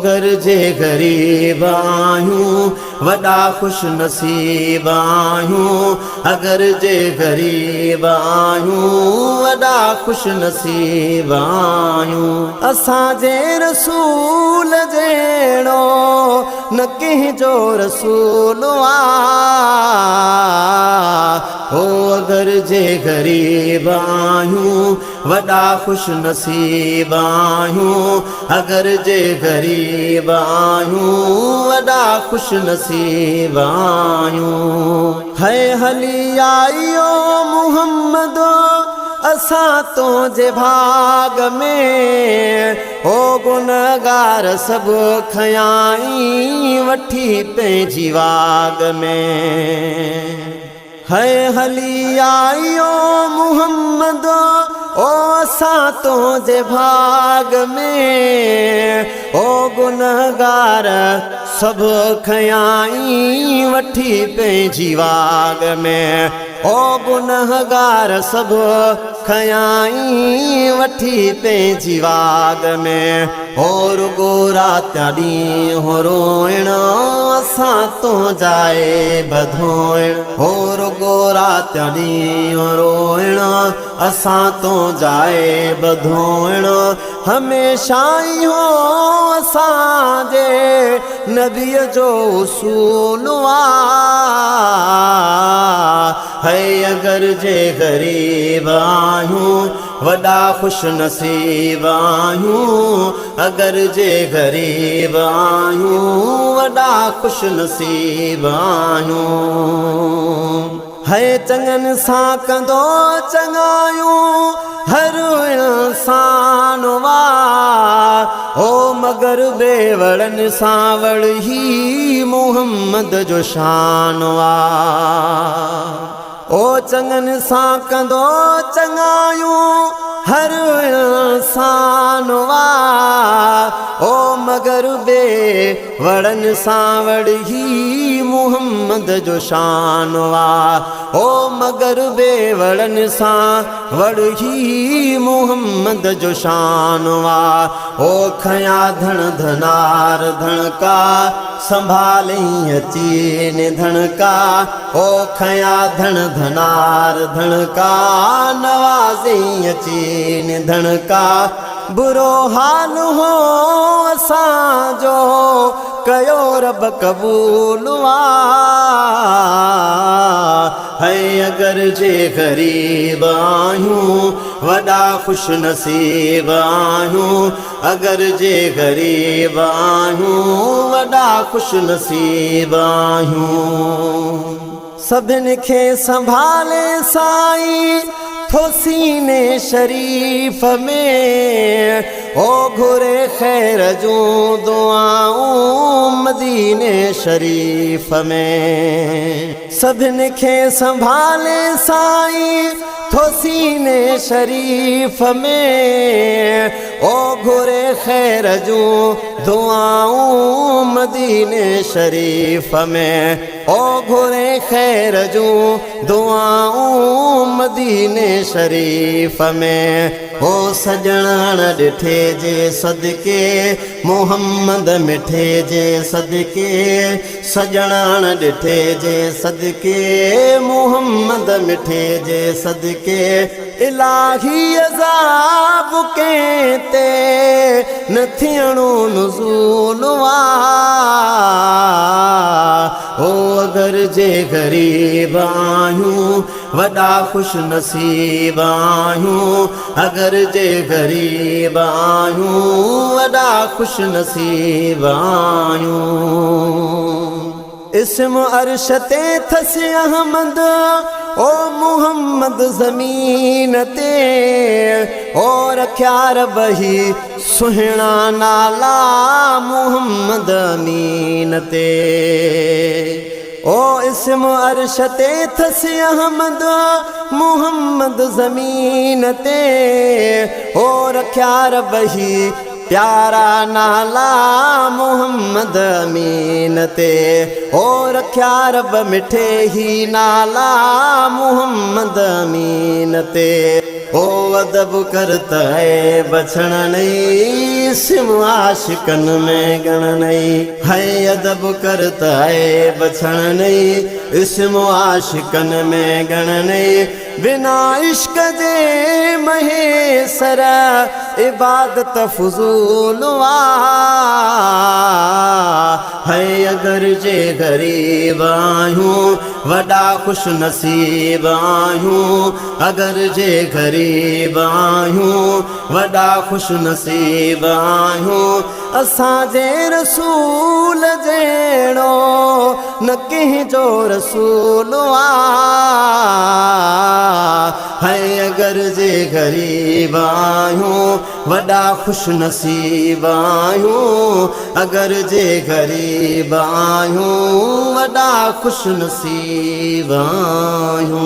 अगर जे गरीब आहियूं वॾा खुश नसीब आहियूं। अगर जे गरीब आहियूं वॾा खुश नसीब आहियूं। असांजे रसूल जहिड़ो न कंहिंजो रसूल हो। अगर जे गरीब आहियूं वॾा खुश नसीब आहियूं। अगर जे गरीब आहियूं वॾा खुश नसीब आहियूं। है हली आयो मुहम्मद असां तो जे भाग में, ओ गुनहगार सब खयाई वठी पंहिंजी वाग में। है हली आयो मुहम्मद ओ असां तो जे भाग में, ओ गुनहगार सब खयाई वठी पंहिंजी वाग में। ओ गुनहगार सब खयाई वठी पंहिंजी वाग में। और गोरा त्याॾी हो रोइण असां तो जाए बधोइण। और गोरा त्याॾी हो रोइण असां तो जाए बधोइण। हमेशा इहो असांजे नबीअ जो उसूल है। अगर जे गरीब आहियूं वॾा खुश नसीब आहियूं। अगर जे गरीब आहियूं वॾा खुश नसीब आहियूं। है चङनि सां कंदो चङायूं हर इंसान ओ मगर बेवड़नि सां वड़ी मुहम्मद जो शान ओ चङनि सां कंदो चङायूं हर इंसान ओ मगर बेवड़नि सां वड़ी मुहम्मद जो शान ओ मगर बेवड़नि सां वड़ी मुहम्मद जो शान ओ खया धन धनार धनका संभालई अची निधन ओ खया धन धनार धनका नवाज़ई अची निधन बुरो हाल हो असांजो कयो रब कबूल है। अगर जे गरीब आहियूं वॾा खुश नसीब आहियूं। अगर जे गरीब आहियूं वॾा खुश नसीब आहियूं। सभिनि खे संभाले साईं थो सीने शरीफ में, ओ घुरे खैर जूं दुआऊं मदीने शरीफ में। सभिनि खे संभाले साईं थो सीने शरीफ में, ओ घुरे खैर जूं दुआऊं मदीने शरीफ में। ओ घुरे खैर जूं दुआऊं मदीने शरीफ में। ओ सजण ॾिठे जे सदके मुहम्मद मिठे जे सदके। सजण ॾिठे जे सदके मुहम्मद मिठे जे सदके। इलाही अज़ाब के ते न थियणो नुज़ूल ओ अगर जे गरीब आहियूं वॾा खुश नसीब आहियूं। अगर जे गरीब आहियूं वॾा खुश नसीब आहियूं। इस्म अर्श ते थसि अहमद ओ मुहम्मद ज़मीन ते। ओ रखिया रब ही सुहिणा नाला मुहम्मद अमीन ते। ओ इस्म अर्श ते थसि अहमद मुहम्मद ज़मीन ते। ओ रखिया रब ही प्यारा नाला मुहम्मद अमीन ते। ओ रखिया रब मिठे ही नाला मुहम्मद अमीन ते। ओ अदब करता है बछण नहीं, इसम आशिकन में गण नहीं है। अदब करता है बछण नहीं, इसम आशिकन में गण नहीं। बिना इश्क जे महेसरा इबादत फुजूल है। अगर जे गरीब आयूं वॾा खुश नसीब आयूं, अगर जे गरीब आयूं वॾा खुश नसीब आयूं। असांजे रसूल जहिड़ो न कंहिंजो रसूल है। अगर जे गरीब आयूं वॾा खुश नसीब आयूं, अगर जे गरीब आयूं वॾा खुश नसीब आयूं।